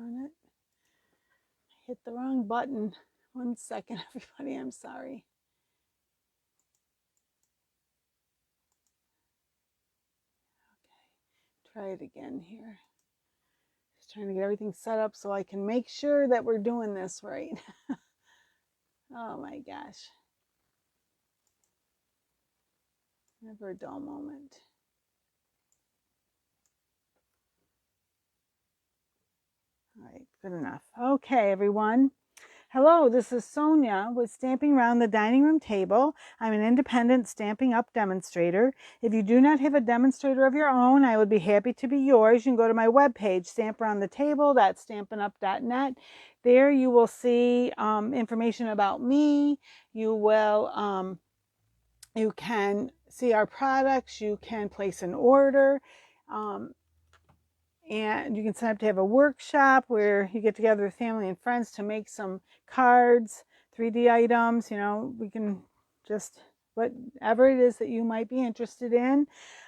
darn it. I hit the wrong button. 1 second, everybody. I'm sorry. Okay, try it again here. Just trying to get everything set up so I can make sure that we're doing this right. Oh my gosh. Never a dull moment. All right, good enough. Okay, everyone. Hello, this is Sonia with Stamping Around the Dining Room Table. I'm an independent Stampin' Up! Demonstrator. If you do not have a demonstrator of your own, I would be happy to be yours. You can go to my webpage, stamparoundthetable.stampin'up.net. There you will see information about me. You will, you can see our products. You can place an order. And you can sign up to have a workshop where you get together with family and friends to make some cards, 3D items, you know, we can just, whatever it is that you might be interested in.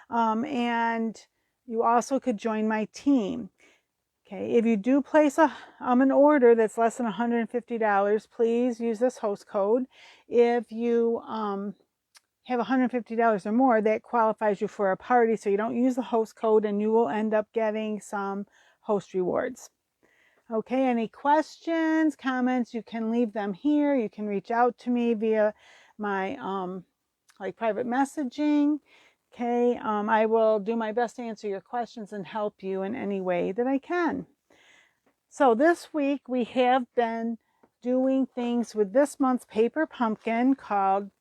And you also could join my team. Okay, if you do place an order that's less than $150, please use this host code. If you have $150 or more, that qualifies you for a party, so you don't use the host code and you will end up getting some host rewards. Okay, any questions, comments, you can leave them here. You can reach out to me via my like private messaging. Okay, I will do my best to answer your questions and help you in any way that I can. So this week we have been doing things with this month's paper pumpkin called,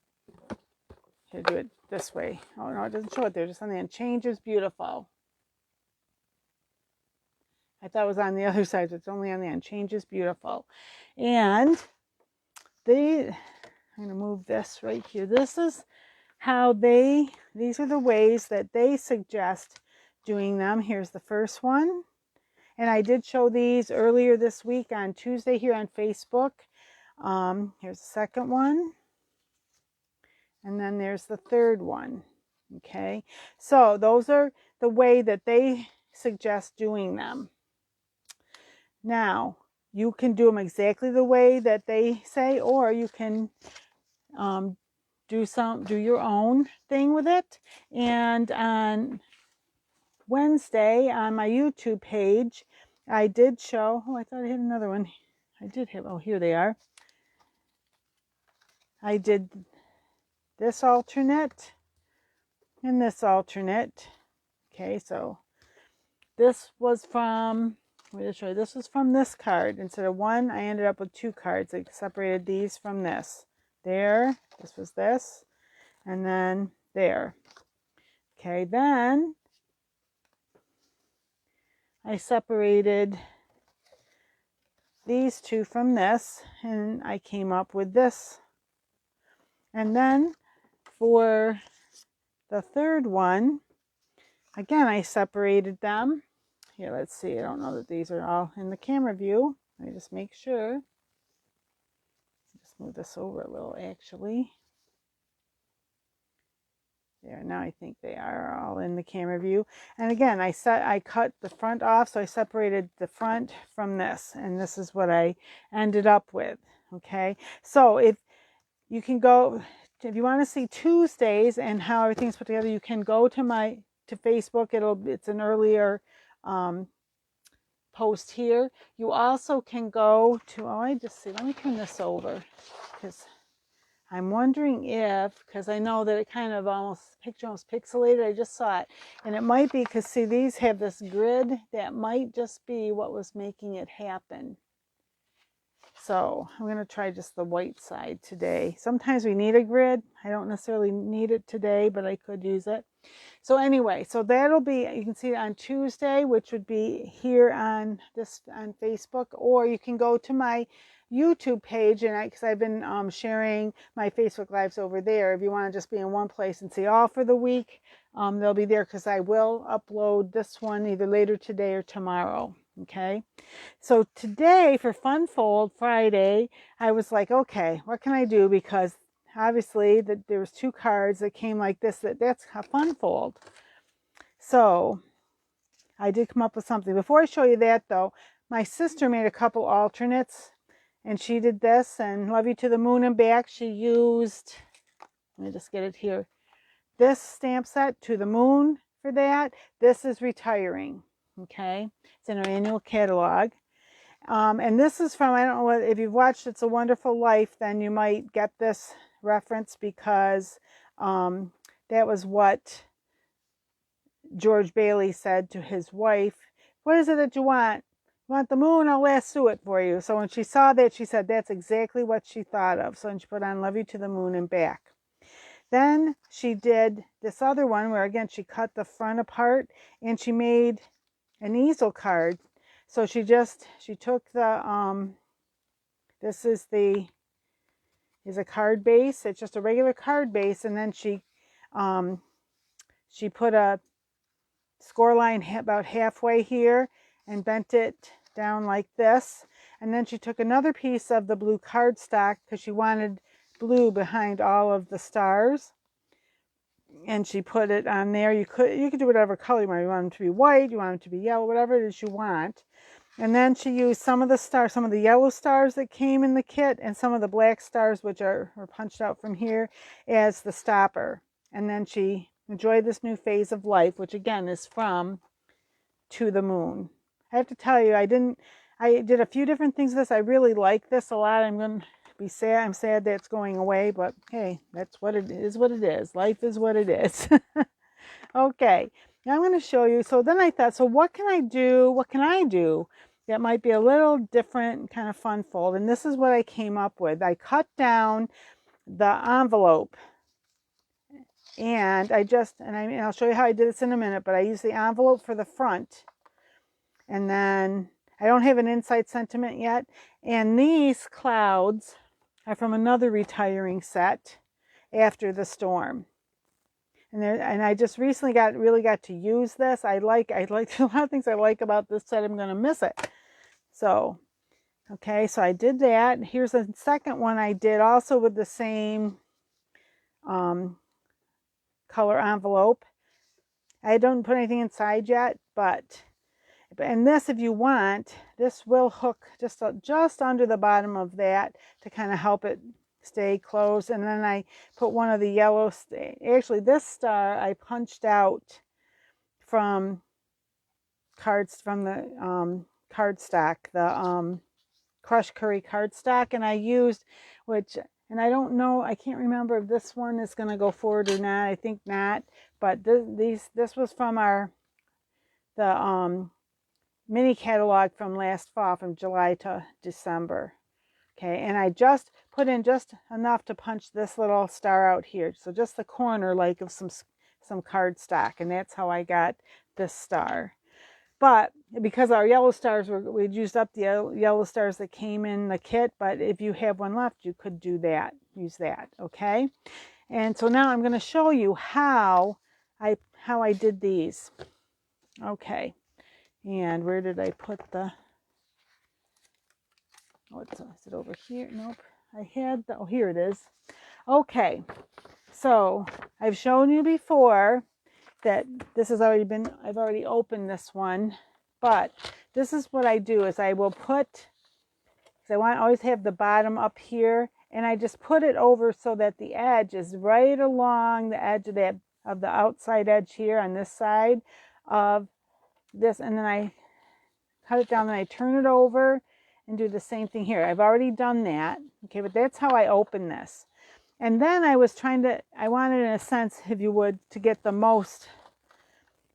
here, do it this way. Oh no, it doesn't show it there, just on the end. Change is beautiful. I thought it was on the other side, so it's only on the end. Change is beautiful. And I'm gonna move this right here. This is how these are the ways that they suggest doing them. Here's the first one. And I did show these earlier this week on Tuesday here on Facebook. Here's the second one. And then there's the third one. Okay, so those are the way that they suggest doing them. Now, you can do them exactly the way that they say, or you can do your own thing with it. And on Wednesday on my YouTube page, I did show, oh, I thought I had another one. I did have, oh, here they are. I did this alternate and this alternate. Okay, so this was from, let me just show you, this was from this card. Instead of one, I ended up with 2 cards. I separated these from this. There, this was this, and then there. Okay, then I separated these 2 from this, and I came up with this. And then for the third one, again, I separated them. Here, let's see. I don't know that these are all in the camera view. Let me just make sure. Just move this over a little, actually. There, now I think they are all in the camera view. And again, I cut the front off, so I separated the front from this. And this is what I ended up with. Okay, so if you can go, if you want to see Tuesdays and how everything's put together, you can go to Facebook. It's an earlier post here. You also can go to, let me turn this over, because I'm wondering if, because I know that it kind of almost pixelated. I just saw it, and it might be because, see, these have this grid. That might just be what was making it happen. So I'm going to try just the white side today. Sometimes we need a grid. I don't necessarily need it today, but I could use it. So anyway, so that'll be, you can see it on Tuesday, which would be here on Facebook, or you can go to my YouTube page, and because I've been sharing my Facebook Lives over there. If you want to just be in one place and see all for the week, they'll be there, because I will upload this one either later today or tomorrow. Okay, so today for Fun Fold Friday, I was like, okay, what can I do? Because obviously there was 2 cards that came like this. That's a Fun Fold. So I did come up with something. Before I show you that, though, my sister made a couple alternates, and she did this, and Love You to the Moon and Back. She used, let me just get it here, this stamp set, To the Moon, for that. This is Retiring, okay? It's in her annual catalog. And this is from, I don't know what, if you've watched It's a Wonderful Life, then you might get this reference, because that was what George Bailey said to his wife. What is it that you want? You want the moon? I'll lasso it for you. So when she saw that, she said that's exactly what she thought of. So then she put on Love You to the Moon and Back. Then she did this other one where, again, she cut the front apart and she made an easel card. So she took the, this is a card base. It's just a regular card base. And then she put a score line about halfway here and bent it down like this. And then she took another piece of the blue cardstock, because she wanted blue behind all of the stars, and she put it on there. You could do whatever color you want. You want them to be white, you want them to be yellow, whatever it is you want. And then she used some of the stars, some of the yellow stars that came in the kit, and some of the black stars, which are punched out from here, as the stopper. And then she enjoyed this new phase of life, which again is from To the Moon. I have to tell you, I did a few different things with this. I really like this a lot. I'm going to be sad. I'm sad that it's going away, but hey, that's what it is. What it is. Life is what it is. Okay, now I'm going to show you. So then I thought, so what can I do? What can I do that might be a little different, kind of fun fold? And this is what I came up with. I cut down the envelope, and I'll show you how I did this in a minute, but I used the envelope for the front. And then I don't have an inside sentiment yet. And these clouds are from another Retiring set, After the Storm. And I just recently really got to use this. I like a lot of things I like about this set. I'm going to miss it. So, okay, so I did that. Here's the second one I did also with the same color envelope. I don't put anything inside yet, and this, if you want, this will hook just under the bottom of that to kind of help it stay closed. And then I put one of the yellow, actually this star I punched out from the cardstock, the crushed curry cardstock, and I used, and I don't know, I can't remember if this one is going to go forward or not. I think not, but this was from the mini catalog from last fall, from July to December. Okay, and I just put in just enough to punch this little star out here. So just the corner, like, of some cardstock, and that's how I got this star. But because our yellow stars we'd used up the yellow stars that came in the kit, but if you have one left, you could do that, use that, okay? And so now I'm going to show you how I did these. Okay. And where did I put the, is it over here? Nope. I had oh, here it is. Okay. So I've shown you before that this has already been, I've already opened this one, but this is what I do is I will put, because I want to always have the bottom up here, and I just put it over so that the edge is right along the edge of the outside edge here on this side of this, and then I cut it down and I turn it over and do the same thing here. I've already done that, okay, but that's how I open this. And then I wanted, in a sense, if you would, to get the most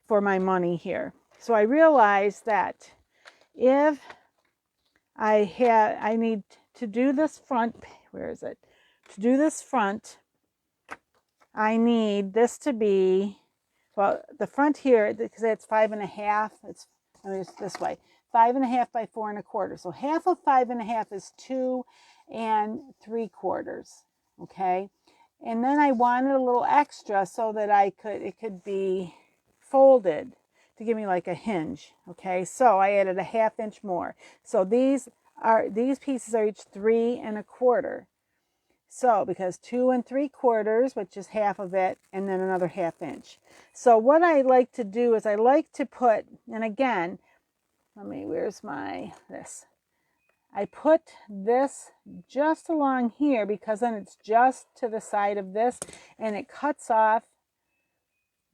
for my money here. So I realized that if I need to do this front, where is it? To do this front, I need this to be, well, the front here, because it's 5.5, it's this way, 5.5 by 4 1/4. So half of 5.5 is 2 3/4. Okay. And then I wanted a little extra so that it could be folded to give me like a hinge. Okay. So I added a 1/2 inch more. So these pieces are each 3 1/4. So because 2 3/4, which is half of it, and then another 1/2 inch. So what I like to do is I like to put, and again, where's this? I put this just along here because then it's just to the side of this and it cuts off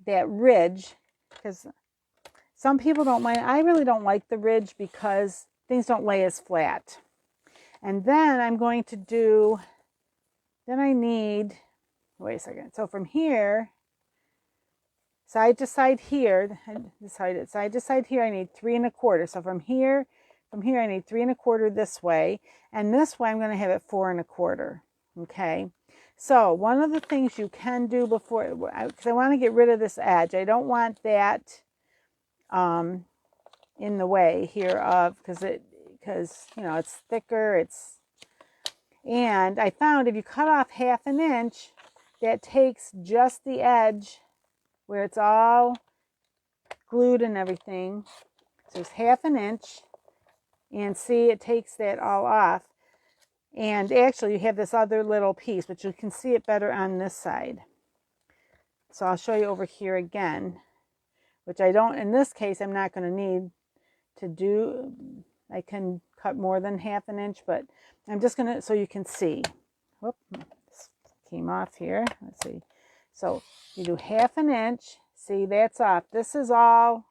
that ridge, because some people don't mind. I really don't like the ridge because things don't lay as flat. And then I'm going to do, then I need, wait a second. So from here, side to side here, side to side here, I need 3 1/4. So from here I need 3 1/4 this way, and this way I'm going to have it 4 1/4. Okay. So one of the things you can do before, because I want to get rid of this edge. I don't want that in the way here of, because you know it's thicker. And I found if you cut off 1/2 inch, that takes just the edge where it's all glued and everything. So it's 1/2 inch, and see, it takes that all off. And actually you have this other little piece, but you can see it better on this side. So I'll show you over here again, which I don't, in this case, I'm not going to need to do, I can cut more than 1/2 inch, but I'm just going to, so you can see. Whoop, this came off here. Let's see. So you do 1/2 inch. See, that's off. This is all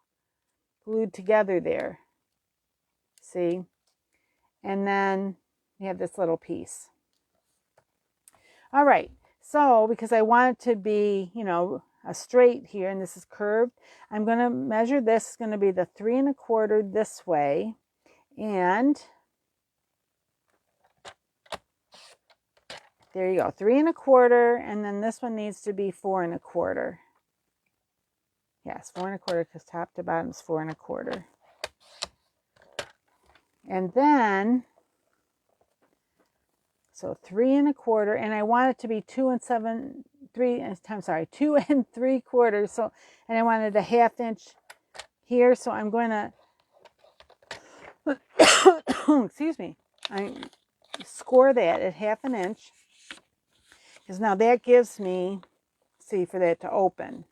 glued together there. See? And then you have this little piece. All right. So because I want it to be, you know, a straight here, and this is curved, I'm going to measure this. It's going to be the 3 1/4 this way. And there you go, 3 1/4, and then this one needs to be 4 1/4. Yes, 4 1/4, because top to bottom is 4 1/4. And then, so 3 1/4, and I want it to be 2 3/4. So, and I wanted a 1/2 inch here, so I'm going to, excuse me, I score that at 1/2 inch, because now that gives me, see, for that to open.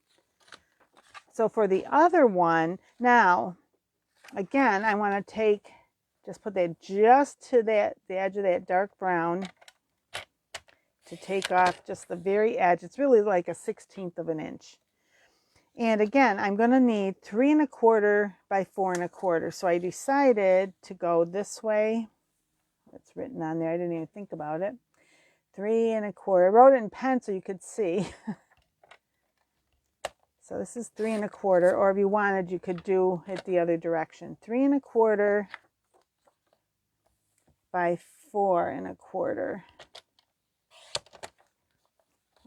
So for the other one, now, again, I want to take, just put that just to the edge of that dark brown to take off just the very edge. It's really like a 1/16 of an inch. And again, I'm going to need 3 1/4 by 4 1/4. So I decided to go this way. It's written on there. I didn't even think about it. 3 1/4. I wrote it in pen so you could see. So this is 3 1/4, or if you wanted, you could do it the other direction. 3 1/4 by 4 1/4.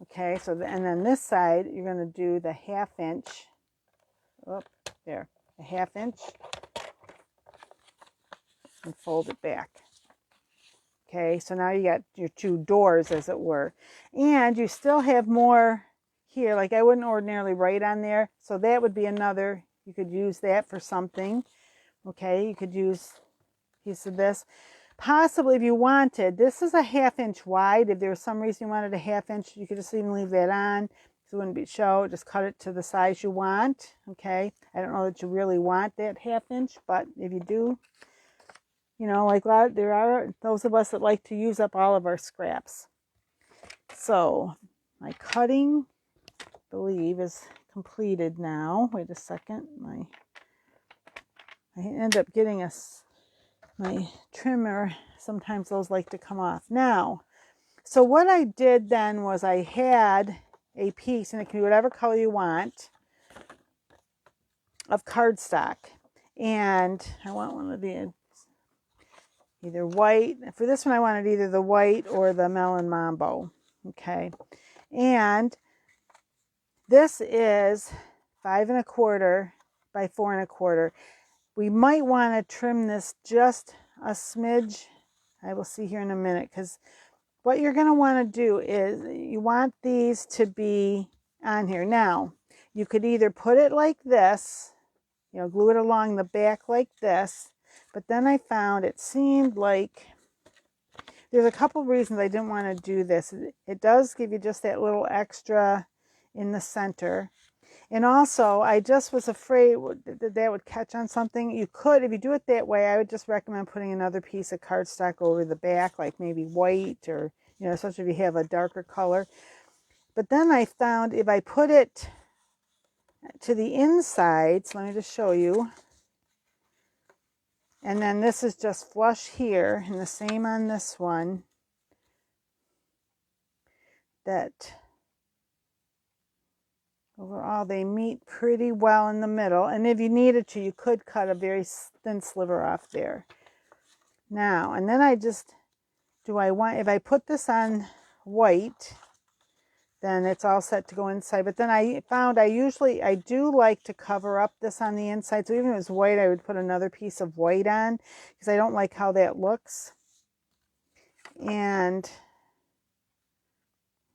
Okay, so and then this side, you're going to do the 1/2 inch. Oh, there, a 1/2 inch, and fold it back. Okay, so now you got your 2 doors, as it were, and you still have more here. Like I wouldn't ordinarily write on there, so that would be another. You could use that for something. Okay, you could use a piece of this. Possibly, if you wanted, this is a 1/2 inch wide. If there was some reason you wanted a 1/2 inch, you could just even leave that on. So it wouldn't be show. Just cut it to the size you want. Okay. I don't know that you really want that 1/2 inch, but if you do, you know, like there are those of us that like to use up all of our scraps. So my cutting, I believe, is completed now. Wait a second. I end up getting my trimmer, sometimes those like to come off. Now, so what I did then was I had a piece, and it can be whatever color you want, of cardstock. And I want one of the, either white. For this one, I wanted either the white or the Melon Mambo. Okay. And this is 5 1/4 by 4 1/4. We might want to trim this just a smidge. I will see here in a minute, because what you're going to want to do is you want these to be on here. Now, you could either put it like this, you know, glue it along the back like this, but then I found it seemed like there's a couple reasons I didn't want to do this. It does give you just that little extra in the center. And also, I just was afraid that that would catch on something. You could, if you do it that way, I would just recommend putting another piece of cardstock over the back, like maybe white, or, you know, especially if you have a darker color. But then I found if I put it to the inside, so let me just show you. And then this is just flush here, and the same on this one, that overall they meet pretty well in the middle. And if you needed to, you could cut a very thin sliver off there. Now, and then I just, if I put this on white, then it's all set to go inside. But then I found I do like to cover up this on the inside. So even if it was white, I would put another piece of white on, because I don't like how that looks. And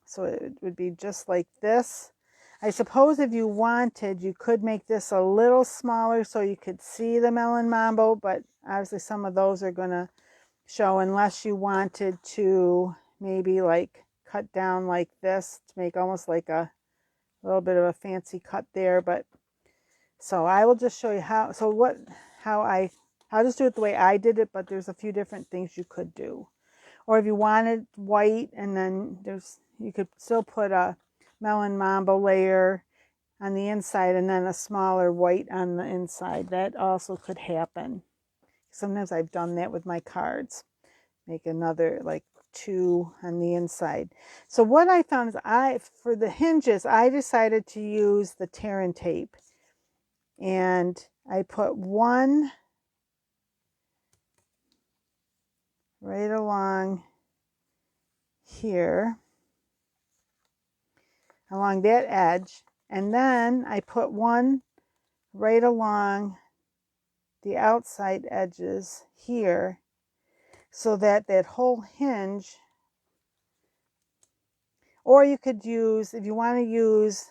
so it would be just like this. I suppose if you wanted, you could make this a little smaller so you could see the Melon Mambo, but obviously some of those are going to show, unless you wanted to maybe like cut down like this to make almost like a little bit of a fancy cut there. But so I will just show you how I'll just do it the way I did it, but there's a few different things you could do. Or if you wanted white, and then you could still put a Melon Mambo layer on the inside and then a smaller white on the inside. That also could happen. Sometimes I've done that with my cards. Make another like 2 on the inside. So what I found is for the hinges, I decided to use the tear and tape. And I put one right along here, along that edge. And then I put one right along the outside edges here, so that that whole hinge, or you could use, if you want to use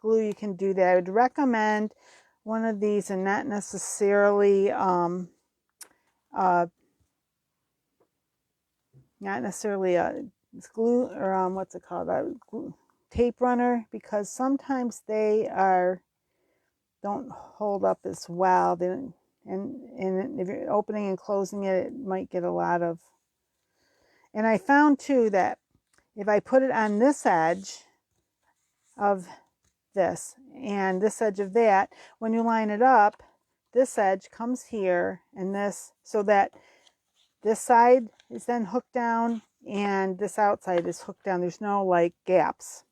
glue, you can do that. I would recommend one of these, and not necessarily glue, or what's it called, glue, tape runner, because sometimes they don't hold up as well. And if you're opening and closing it, it might get a lot of. And I found too that if I put it on this edge of this and this edge of that, when you line it up, this edge comes here, and this, so that this side is then hooked down and this outside is hooked down. There's no like gaps.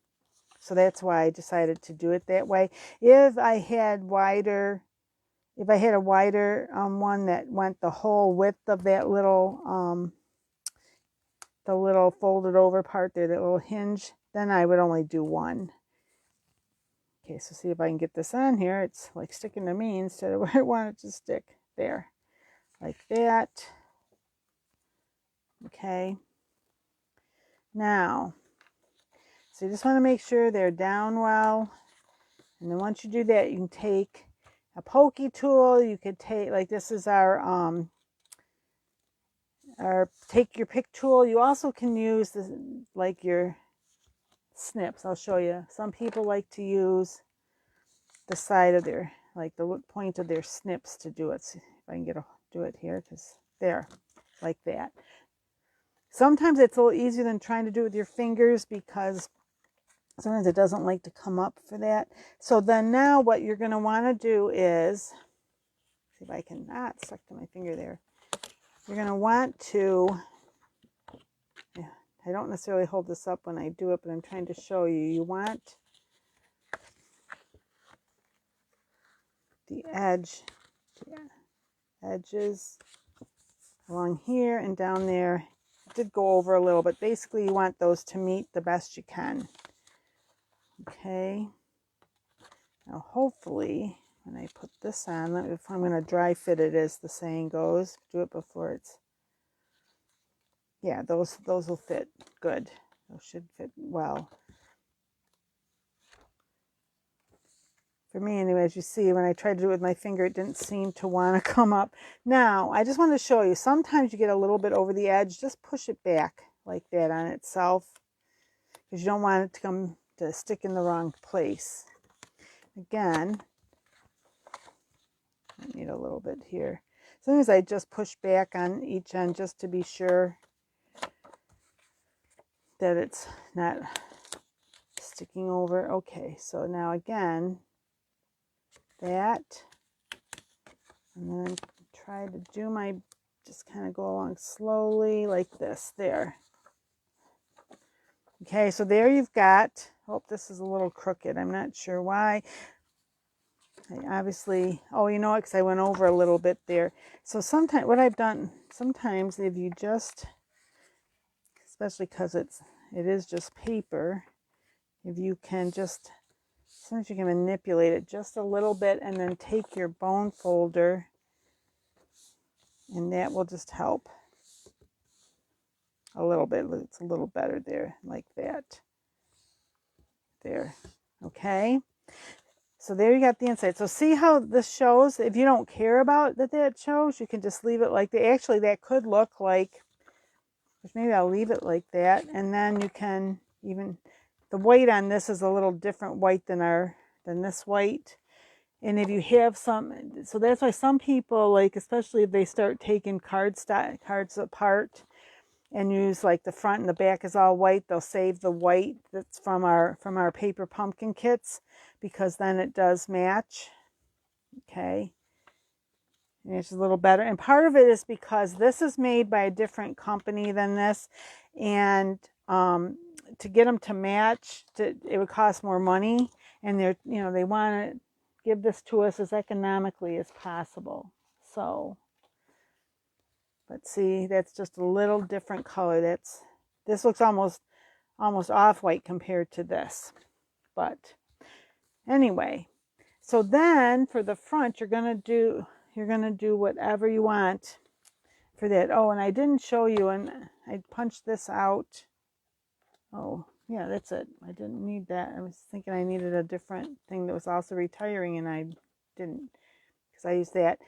So that's why I decided to do it that way. If I had a wider one that went the whole width of that little the little folded over part there, that little hinge, then I would only do one. Okay, so see if I can get this on here. It's like sticking to me instead of where I want it to stick. There, like that. Okay. Now, so you just want to make sure they're down well. And then once you do that, you can take a pokey tool. You could take, like this is our take your pick tool. You also can use this, like your snips. I'll show you. Some people like to use the side of their, like the point of their snips to do it. See if I can do it here, because there, like that. Sometimes it's a little easier than trying to do it with your fingers, because sometimes it doesn't like to come up for that. So then now what you're going to want to do is, see if I can, it's stuck to my finger there. You're going to want to, I don't necessarily hold this up when I do it, but I'm trying to show you. You want the edges along here and down there. I did go over a little, but basically you want those to meet the best you can. Okay. Now hopefully when I put this on, if I'm going to dry fit it, as the saying goes, do it before it's, yeah, those will fit good. Those should fit well. For me anyway, as you see, when I tried to do it with my finger, it didn't seem to want to come up. Now, I just want to show you, sometimes you get a little bit over the edge. Just push it back like that on itself, because you don't want it to stick in the wrong place. again, I need a little bit here. As long as I just push back on each end just to be sure that it's not sticking over. Okay, so now again, that, and then try to do my, just kind of go along slowly like this, there. Okay, so there you've got, oh, this is a little crooked. I'm not sure why. I obviously, oh, you know what, because I went over a little bit there. So sometimes, what I've done, sometimes if you just, especially because it is just paper, if you can just, sometimes you can manipulate it just a little bit and then take your bone folder, and that will just help a little bit. It's a little better there, like that. There. Okay. So there you got the inside. So see how this shows? If you don't care about that shows, you can just leave it like that. Actually, that could look like, which maybe I'll leave it like that. And then you can even, the white on this is a little different white than this white. And if you have some, so that's why some people, like, especially if they start taking cards apart and use like the front and the back is all white, they'll save the white that's from our paper pumpkin kits, because then it does match. Okay, and it's a little better. And part of it is because this is made by a different company than this, and to get them to match, it would cost more money, and they're, you know, they want to give this to us as economically as possible. So, but see, that's just a little different color. This looks almost off-white compared to this. But anyway, so then for the front, you're gonna do whatever you want for that. Oh, and I didn't show you, and I punched this out. Oh, yeah, that's it. I didn't need that. I was thinking I needed a different thing that was also retiring, and I didn't, because I used that.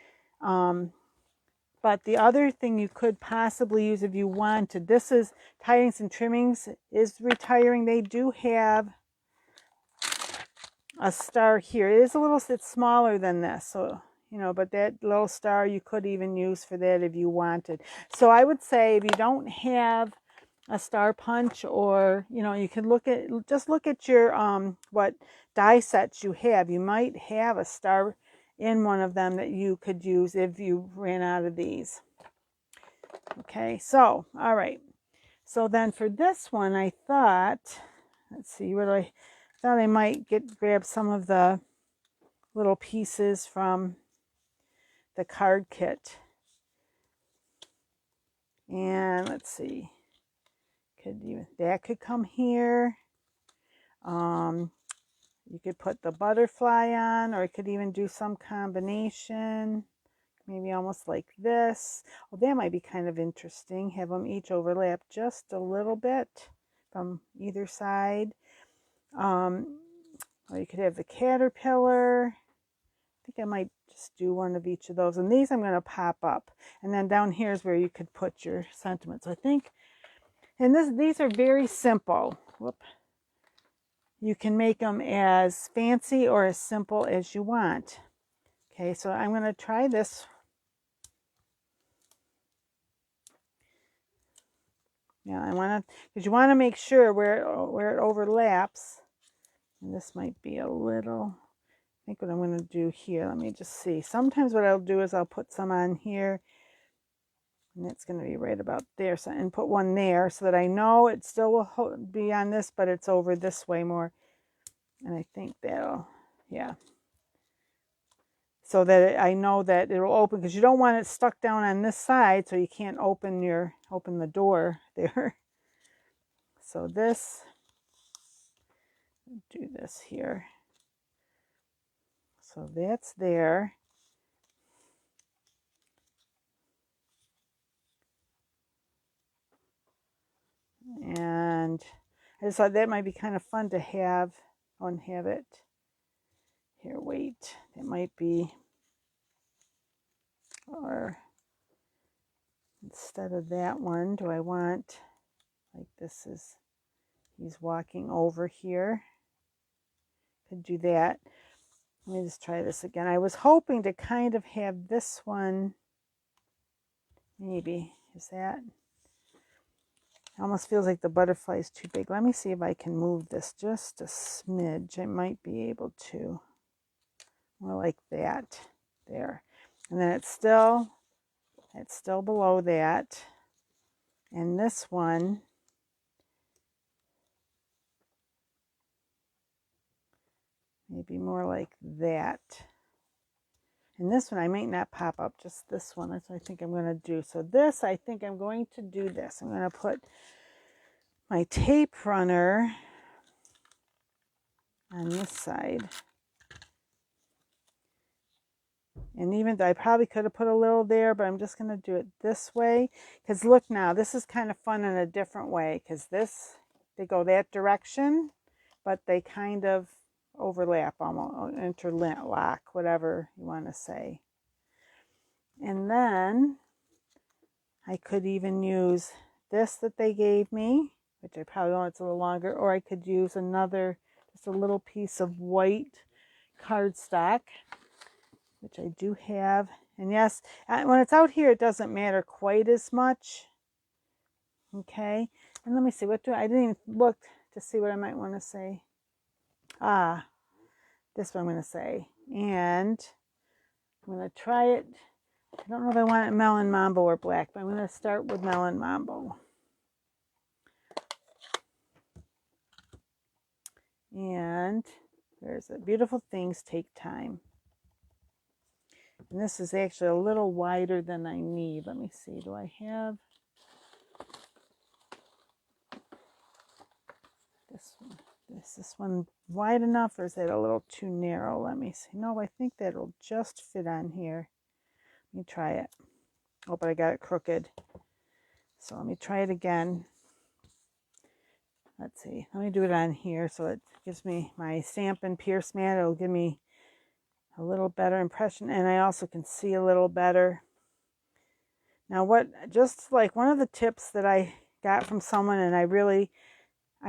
But the other thing you could possibly use if you wanted, this is Tidings and Trimmings is retiring. They do have a star here. It is a little, it's smaller than this, so, you know, but that little star you could even use for that if you wanted. So I would say if you don't have a star punch, or, you know, you can just look at your what die sets you have. You might have a star in one of them that you could use if you ran out of these. Okay, so all right, so then for this one, I thought, let's see, I thought I might grab some of the little pieces from the card kit, and let's see, that could come here. You could put the butterfly on, or you could even do some combination, maybe almost like this. Well, that might be kind of interesting. Have them each overlap just a little bit from either side. Or you could have the caterpillar. I think I might just do one of each of those. And these I'm going to pop up. And then down here is where you could put your sentiments. I think, and these are very simple. Whoop. You can make them as fancy or as simple as you want. Okay, so I'm going to try this. Yeah, I want to, because you want to make sure where it overlaps. And this might be a little, I think what I'm going to do here, let me just see. Sometimes what I'll do is I'll put some on here, and it's going to be right about there. So, and put one there so that I know it still will be on this, but it's over this way more. And I think that'll, yeah. So that I know that it'll open, because you don't want it stuck down on this side, so you can't open the door there. So this, do this here. So that's there. And I just thought that might be kind of fun to have. And have it here. Wait, it might be, or instead of that one, do I want, like, this is, he's walking over here. Could do that. Let me just try this again. I was hoping to kind of have this one, maybe, is that? It almost feels like the butterfly is too big. Let me see if I can move this just a smidge. I might be able to. More like that. There. And then it's still below that. And this one, maybe more like that. And this one I might not pop up, just this one. That's what I think I'm going to do. So this, I think I'm going to do this. I'm going to put my tape runner on this side. And even though I probably could have put a little there, but I'm just going to do it this way. Because look now, this is kind of fun in a different way. Because this, they go that direction, but they kind of overlap, almost interlock, whatever you want to say. And then I could even use this that they gave me, which I probably want it's a little longer, or I could use another, just a little piece of white cardstock, which I do have. And yes, when it's out here, it doesn't matter quite as much. Okay, and let me see, what do I didn't even look to see what I might want to say. This one I'm going to say. And I'm going to try it. I don't know if I want it Melon Mambo or black, but I'm going to start with Melon Mambo. And there's it. Beautiful things take time. And this is actually a little wider than I need. Let me see. Do I have this one? Is this one wide enough, or is that a little too narrow? Let me see. No, I think that'll just fit on here. Let me try it. Oh, but I got it crooked. So let me try it again. Let's see. Let me do it on here so it gives me my Stampin' Pierce mat. It'll give me a little better impression, and I also can see a little better. Now, just like one of the tips that I got from someone, and I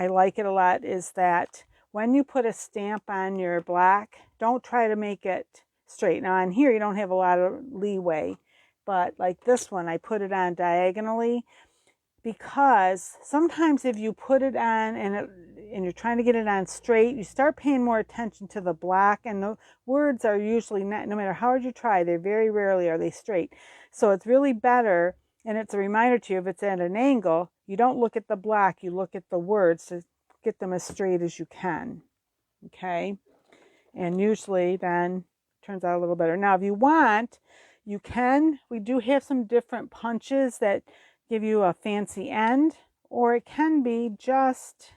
like it a lot, is that when you put a stamp on your black, don't try to make it straight. Now on here, you don't have a lot of leeway, but like this one, I put it on diagonally, because sometimes if you put it on and you're trying to get it on straight, you start paying more attention to the black, and the words are usually not, no matter how hard you try, they're very rarely are they straight. So it's really better, and it's a reminder to you, if it's at an angle, you don't look at the black, you look at the words to get them as straight as you can. Okay? And usually then it turns out a little better. Now if you want, you can, we do have some different punches that give you a fancy end, or it can be just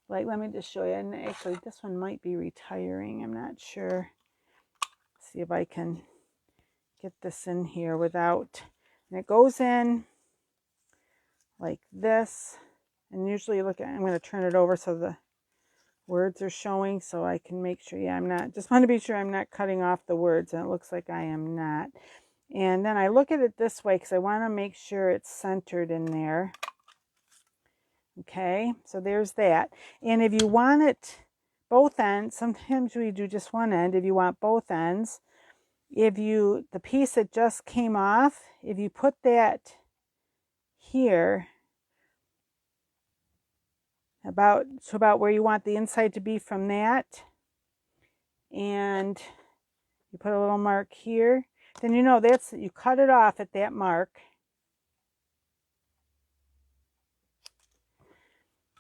like, let me just show you. And actually this one might be retiring, I'm not sure. See if I can get this in here without, and it goes in like this, and usually look at, I'm going to turn it over so the words are showing, so I can make sure, yeah, I'm not, just want to be sure I'm not cutting off the words, and it looks like I am not. And then I look at it this way because I want to make sure it's centered in there. Okay, so there's that. And if you want it both ends, sometimes we do just one end. If you want both ends, the piece that just came off, if you put that here, about where you want the inside to be from that, and you put a little mark here, then you know you cut it off at that mark.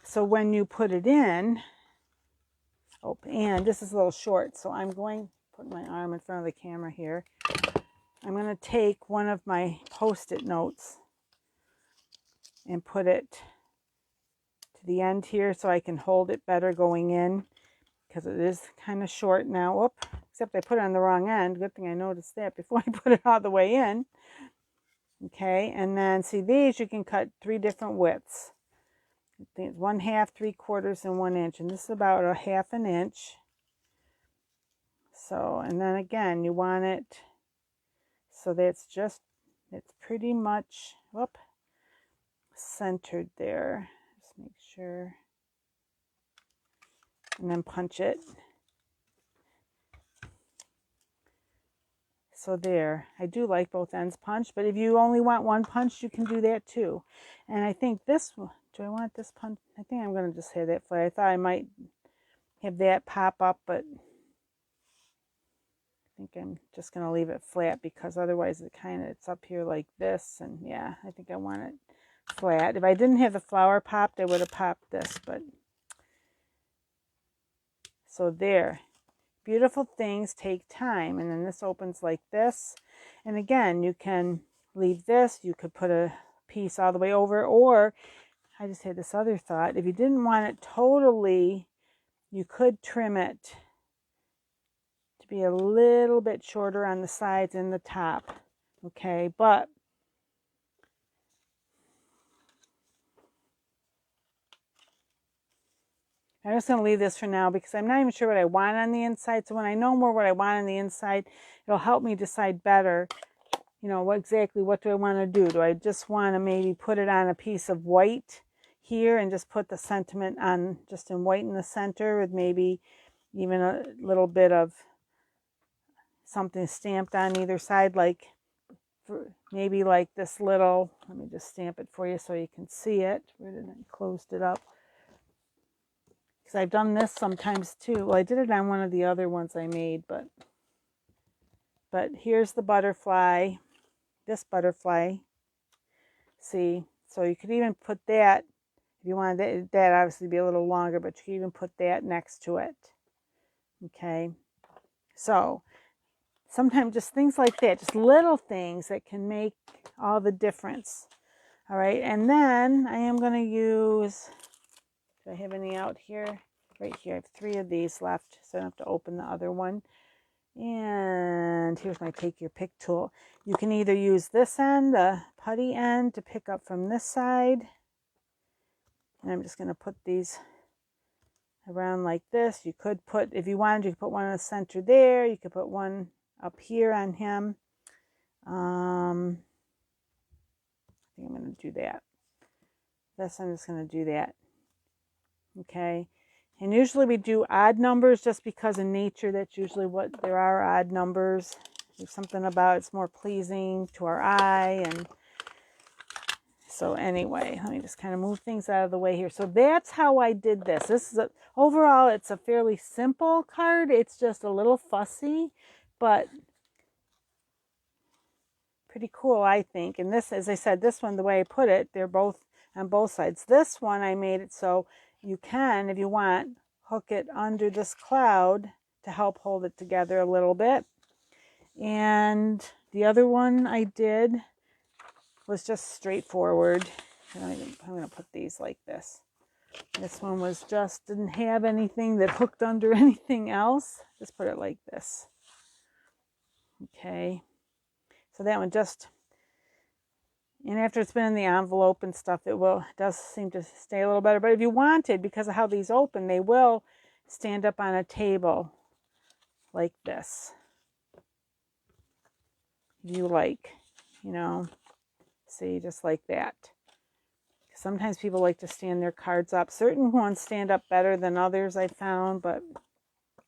So when you put it in, oh, and this is a little short, so I'm going to put my arm in front of the camera here. I'm going to take one of my Post-it notes and put it to the end here so I can hold it better going in, because it is kind of short now. Whoop, except I put it on the wrong end. Good thing I noticed that before I put it all the way in. Okay, and then see, these you can cut 3 different widths. I think it's 1/2, 3/4, and 1 inch, and this is about a 1/2 inch. So, and then again, you want it so that's just, it's pretty much, whoop, centered there. Just make sure, and then punch it. So there, I do like both ends punched, but if you only want one punch, you can do that too. And I think this, do I want this punch? I think I'm going to just have that flat. I thought I might have that pop up, but I think I'm just going to leave it flat because otherwise it's up here like this. And yeah, I think I want it flat. If I didn't have the flower popped, I would have popped this, but so there. Beautiful things take time, and then this opens like this. And again, you can leave this, you could put a piece all the way over, or I just had this other thought, if you didn't want it totally, you could trim it to be a little bit shorter on the sides and the top, okay? But I'm just going to leave this for now because I'm not even sure what I want on the inside. So when I know more what I want on the inside, it'll help me decide better, you know, what do I want to do? Do I just want to maybe put it on a piece of white here and just put the sentiment on just in white in the center with maybe even a little bit of something stamped on either side, like maybe like this little, let me just stamp it for you so you can see it. Where did I closed it up? Because I've done this sometimes too. Well, I did it on one of the other ones I made, but here's the butterfly, this butterfly. See, so you could even put that, if you wanted that obviously be a little longer, but you could even put that next to it. Okay, so sometimes just things like that, just little things that can make all the difference. All right, and then I am going to use, do I have any out here? Right here, I have 3 of these left, so I don't have to open the other one. And here's my take your pick tool. You can either use this end, the putty end, to pick up from this side. And I'm just going to put these around like this. You could put, if you wanted, you could put one in the center there. You could put one up here on him. I think I'm going to do that. This, I'm just going to do that. Okay. And usually we do odd numbers just because in nature that's usually what there are, odd numbers. There's something about it's more pleasing to our eye. And so anyway, let me just kind of move things out of the way here. So that's how I did this. This is overall, it's a fairly simple card. It's just a little fussy, but pretty cool, I think. And this, as I said, this one, the way I put it, they're both on both sides. This one, I made it so you can, if you want, hook it under this cloud to help hold it together a little bit. And the other one I did was just straightforward. I'm going to put these like this. This one was just, didn't have anything that hooked under anything else. Just put it like this. Okay. So that one just, and after it's been in the envelope and stuff, it does seem to stay a little better. But if you wanted, because of how these open, they will stand up on a table like this. If you like, you know, see, just like that. Sometimes people like to stand their cards up. Certain ones stand up better than others, I found, but,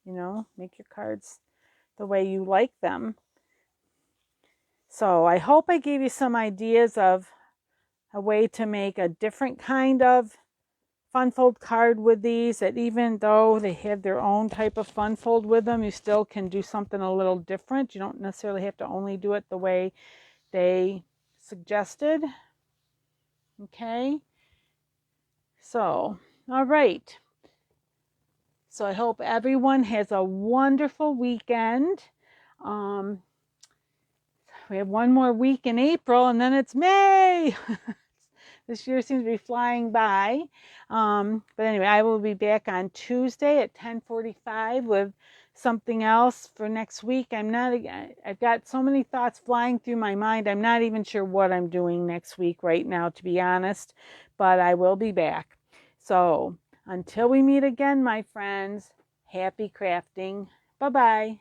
you know, make your cards the way you like them. So I hope I gave you some ideas of a way to make a different kind of fun fold card with these, that even though they have their own type of fun fold with them, you still can do something a little different. You don't necessarily have to only do it the way they suggested. Okay. So, all right. So I hope everyone has a wonderful weekend. We have one more week in April and then it's May. This year seems to be flying by. But anyway, I will be back on Tuesday at 10:45 with something else for next week. I've got so many thoughts flying through my mind. I'm not even sure what I'm doing next week right now, to be honest, but I will be back. So until we meet again, my friends, happy crafting. Bye-bye.